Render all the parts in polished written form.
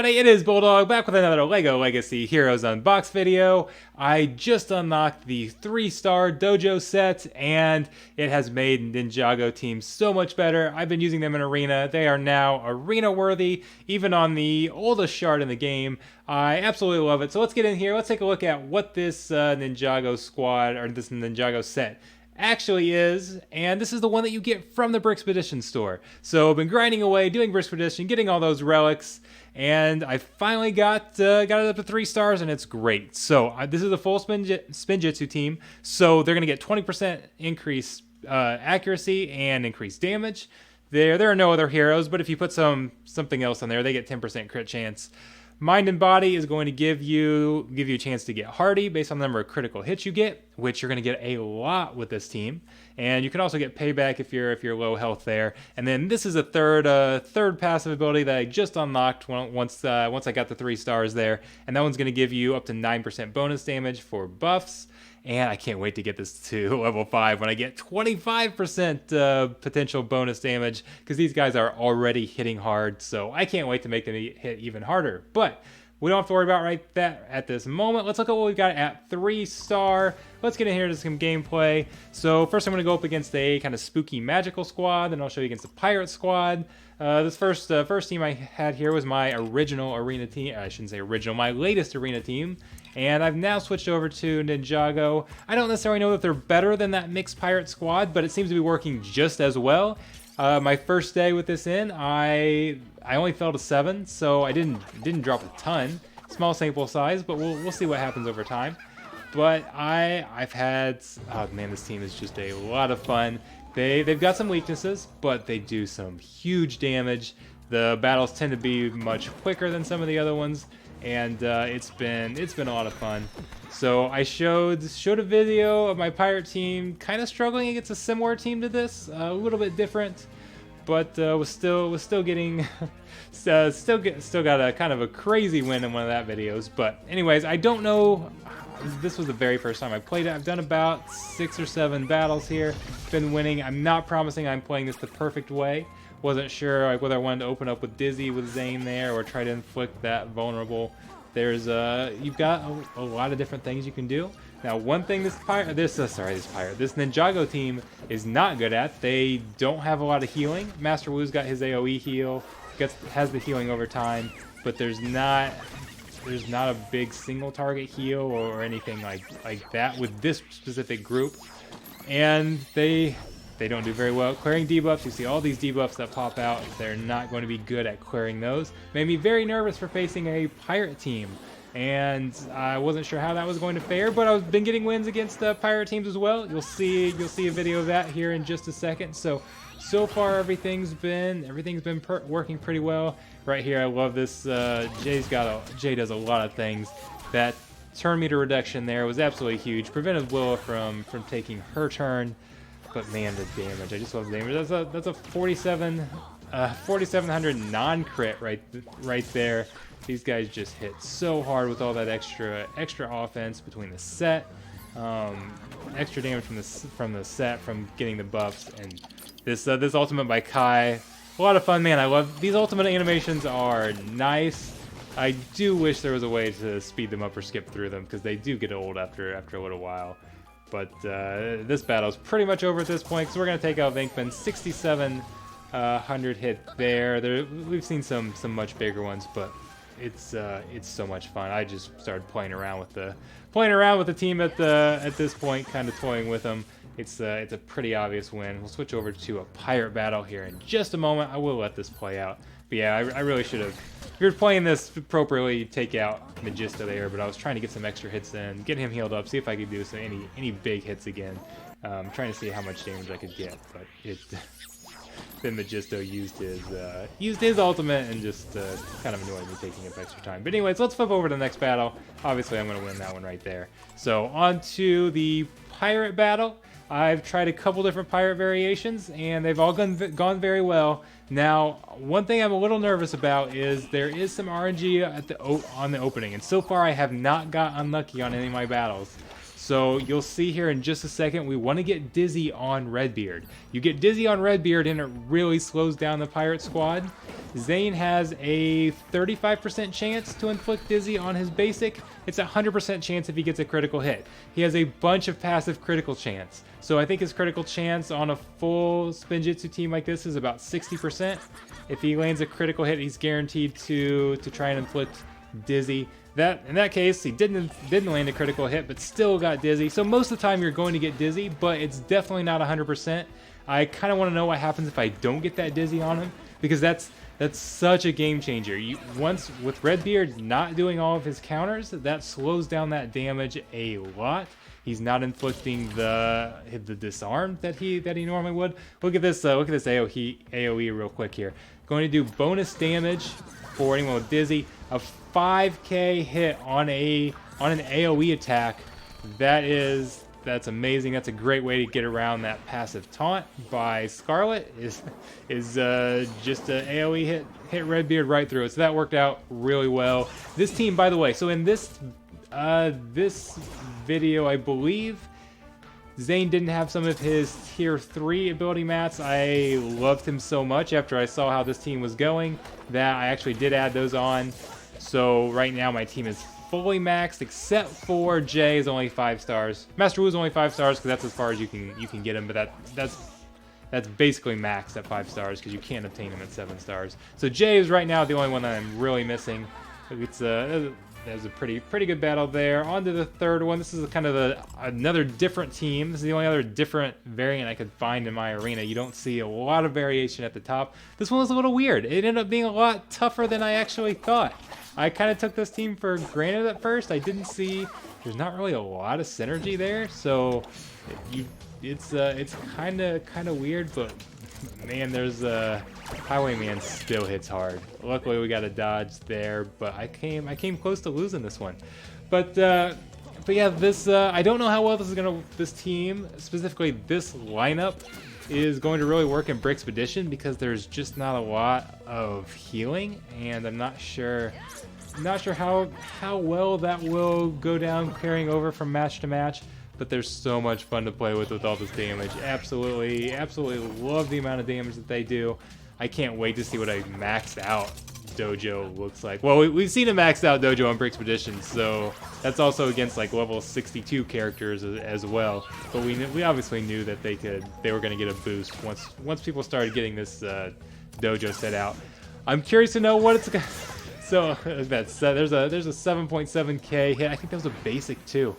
everybody, it is Bulldog back with another LEGO Legacy Heroes Unbox video. I just unlocked the 3-star Dojo set and it has made Ninjago teams so much better. I've been using them in Arena. They are now Arena worthy, even on the oldest shard in the game. I absolutely love it. So let's get in here. Let's take a look at what this Ninjago squad, or this Ninjago set, actually is, and this is the one that you get from the Brickspedition store. So I've been grinding away, doing Brickspedition, getting all those relics, and I finally got it up to 3 stars, and it's great. So this is a full Spinjitzu team, so they're going to get 20% increased accuracy and increased damage. There are no other heroes, but if you put something else on there, they get 10% crit chance. Mind and Body is going to give you a chance to get hardy based on the number of critical hits you get, which you're going to get a lot with this team. And you can also get payback if you're low health there. And then this is a third passive ability that I just unlocked once I got the 3 stars there. And that one's going to give you up to 9% bonus damage for buffs. And I can't wait to get this to level 5 when I get 25% potential bonus damage, because these guys are already hitting hard, so I can't wait to make them hit even harder. But we don't have to worry about that at this moment. Let's look at what we've got at 3-star. Let's get in here to some gameplay. So first I'm going to go up against a kind of spooky magical squad, then I'll show you against a pirate squad. This first team I had here was my original arena team. I shouldn't say original, my latest arena team. And I've now switched over to Ninjago. I don't necessarily know that they're better than that mixed pirate squad, but it seems to be working just as well. My first day with this in, I only fell to 7, so I didn't drop a ton. Small sample size, but we'll see what happens over time. But I've had, oh man, this team is just a lot of fun. They've got some weaknesses, but they do some huge damage. The battles tend to be much quicker than some of the other ones, and it's been a lot of fun. So I showed a video of my pirate team kind of struggling against a similar team to this, a little bit different, but was still getting still got a kind of a crazy win in one of that videos. But anyways, I don't know. This was the very first time I played it. I've done about 6 or 7 battles here, been winning. I'm not promising I'm playing this the perfect way. Wasn't sure whether I wanted to open up with Dizzy with Zane there or try to inflict that vulnerable. There's you've got a lot of different things you can do. Now, one thing this Ninjago team is not good at, they don't have a lot of healing. Master Wu's got his AoE heal, has the healing over time, but there's not a big single target heal or anything like that with this specific group. And they don't do very well at clearing debuffs. You see all these debuffs that pop out. They're not going to be good at clearing those. Made me very nervous for facing a pirate team. And I wasn't sure how that was going to fare, but I've been getting wins against the pirate teams as well. You'll see a video of that here in just a second. So far everything's been working pretty well. Right here, I love this. Jay does a lot of things. That turn meter reduction there was absolutely huge. Prevented Willa from taking her turn. But man, the damage! I just love the damage. That's a 4700 non-crit right there. These guys just hit so hard with all that extra offense between the set, extra damage from the set from getting the buffs, and this ultimate by Kai. A lot of fun, man. I love these ultimate animations. Are nice. I do wish there was a way to speed them up or skip through them, because they do get old after a little while. But this battle's pretty much over at this point, because we're going to take out Venkman. 6,700 hit there. We've seen some much bigger ones, but it's so much fun. I just started playing around with the team at this point, kind of toying with them. It's a pretty obvious win. We'll switch over to a pirate battle here in just a moment. I will let this play out. But yeah, I really should have. If you're playing this appropriately, you take out Magista there, but I was trying to get some extra hits in, get him healed up, see if I could do any big hits again. Trying to see how much damage I could get, but then Magisto used his ultimate and just kind of annoyed me taking up extra time. But anyways, let's flip over to the next battle. Obviously, I'm going to win that one right there. So on to the pirate battle. I've tried a couple different pirate variations, and they've all gone very well. Now, one thing I'm a little nervous about is there is some RNG on the opening, and so far I have not got unlucky on any of my battles. So you'll see here in just a second, we want to get Dizzy on Redbeard. You get Dizzy on Redbeard and it really slows down the pirate squad. Zane has a 35% chance to inflict Dizzy on his basic. It's a 100% chance if he gets a critical hit. He has a bunch of passive critical chance. So I think his critical chance on a full Spinjitzu team like this is about 60%. If he lands a critical hit, he's guaranteed to try and inflict Dizzy. In that case, he didn't land a critical hit, but still got Dizzy. So most of the time you're going to get Dizzy, but it's definitely not 100%. I kind of want to know what happens if I don't get that Dizzy on him, because that's such a game changer. Once with Redbeard not doing all of his counters, that slows down that damage a lot. He's not inflicting the disarm that he normally would. Look at this AoE real quick here. Going to do bonus damage for anyone with Dizzy. A 5k hit on an AoE attack. That's amazing. That's a great way to get around that passive taunt by Scarlet. Is just an AoE hit Redbeard right through it. So that worked out really well. This team, by the way, so in this video, I believe Zane didn't have some of his tier 3 ability mats. I loved him so much after I saw how this team was going that I actually did add those on. So right now my team is fully maxed, except for Jay is only 5 stars. Master Wu is only 5 stars because that's as far as you can get him, but that's basically maxed at 5 stars because you can't obtain him at 7 stars. So Jay is right now the only one that I'm really missing. There's a pretty good battle there. On to the third one. This is kind of another different team. This is the only other different variant I could find in my arena. You don't see a lot of variation at the top. This one was a little weird. It ended up being a lot tougher than I actually thought. I kind of took this team for granted at first. I didn't see, there's not really a lot of synergy there, so it's kind of weird. But man, there's Highwayman still hits hard. Luckily we got a dodge there, but I came close to losing this one. But yeah, this I don't know how well this team, specifically this lineup, is going to really work in Brixpedition because there's just not a lot of healing, and I'm not sure how well that will go down carrying over from match to match. But there's so much fun to play with all this damage. Absolutely love the amount of damage that they do. I can't wait to see what a maxed out Dojo looks like. Well, we've seen a maxed out Dojo on Brixpedition, so that's also against like level 62 characters as well. But we obviously knew that they were going to get a boost once people started getting this Dojo set out. I'm curious to know what it's going. So there's a 7.7k hit. I think that was a basic too.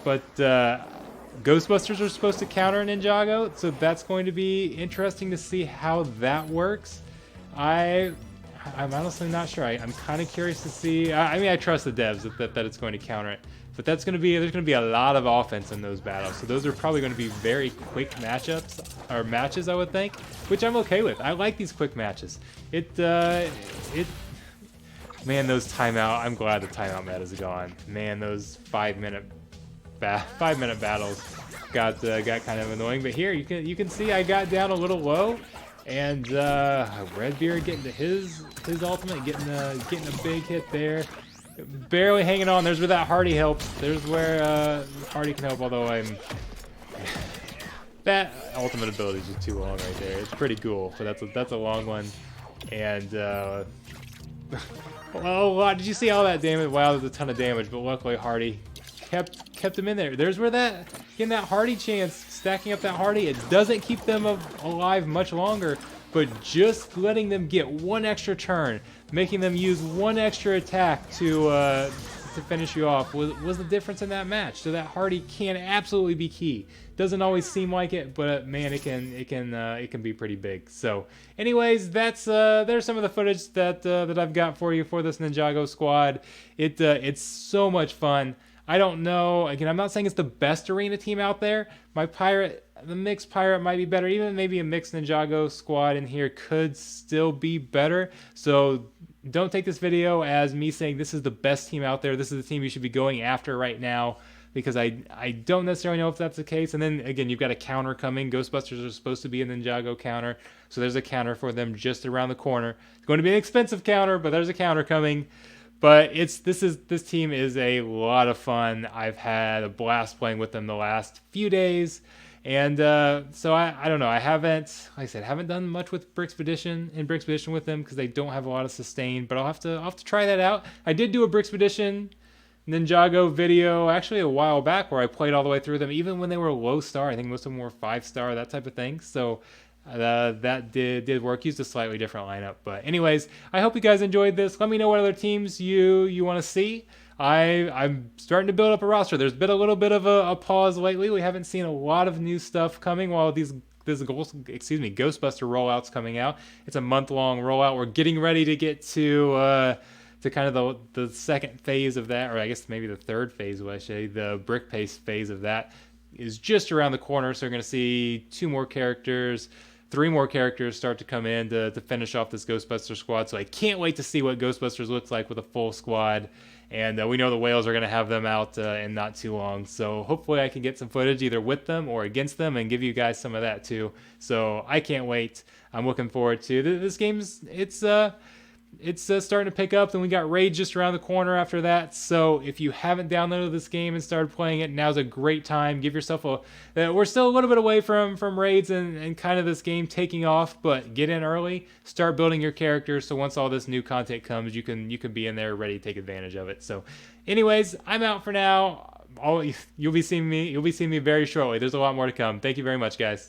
But Ghostbusters are supposed to counter Ninjago, so that's going to be interesting to see how that works. I'm honestly not sure. I'm kind of curious to see. I mean, I trust the devs that it's going to counter it, but there's going to be a lot of offense in those battles. So those are probably going to be very quick matches, I would think, which I'm okay with. I like these quick matches. Man, those timeout. I'm glad the timeout meta is gone. Man, those 5-minute battles got kind of annoying. But here you can see I got down a little low, and Redbeard getting to his ultimate, getting a big hit there, barely hanging on. There's where that Hardy helps. There's where Hardy can help. Although that ultimate ability is just too long right there. It's pretty cool, but that's a long one. And oh, did you see all that damage? Wow, there's a ton of damage, but luckily Hardy kept him in there. There's where getting that Hardy chance, stacking up that Hardy, it doesn't keep them alive much longer, but just letting them get one extra turn, making them use one extra attack to finish you off was the difference in that match. So that Hardy can absolutely be key. Doesn't always seem like it, but man, it can be pretty big. So, anyways, there's some of the footage that I've got for you for this Ninjago squad. It's so much fun. I don't know. Again, I'm not saying it's the best arena team out there. The mixed pirate might be better. Even maybe a mixed Ninjago squad in here could still be better. So don't take this video as me saying this is the best team out there. This is the team you should be going after right now, because I don't necessarily know if that's the case. And then again, you've got a counter coming. Ghostbusters are supposed to be a Ninjago counter, so there's a counter for them just around the corner. It's going to be an expensive counter, but there's a counter coming. But this team is a lot of fun. I've had a blast playing with them the last few days, and so I don't know. I haven't, like I said, haven't done much with Brickspedition with them because they don't have a lot of sustain. But I'll have to try that out. I did do a Brickspedition Ninjago video actually a while back where I played all the way through them, even when they were low star. I think most of them were 5-star, that type of thing. So that did work. Used a slightly different lineup, but anyways, I hope you guys enjoyed this. Let me know what other teams you want to see. I'm starting to build up a roster. There's been a little bit of a pause lately. We haven't seen a lot of new stuff coming while Ghostbuster rollout's coming out. It's a month-long rollout. We're getting ready to get to kind of the second phase of that, or I guess maybe the third phase, what I say, the brick paste phase of that is just around the corner. So we're going to see 2 more characters, 3 more characters start to come in to finish off this Ghostbuster squad. So I can't wait to see what Ghostbusters looks like with a full squad. And we know the whales are going to have them out in not too long. So hopefully I can get some footage either with them or against them and give you guys some of that too. So I can't wait. I'm looking forward to this game's. It's starting to pick up. Then we got Raid just around the corner after that. So if you haven't downloaded this game and started playing it, now's a great time. Give yourself we're still a little bit away from Raids and kind of this game taking off, but get in early. Start building your characters. So once all this new content comes, you can be in there ready to take advantage of it. So, anyways, I'm out for now. You'll be seeing me very shortly. There's a lot more to come. Thank you very much, guys.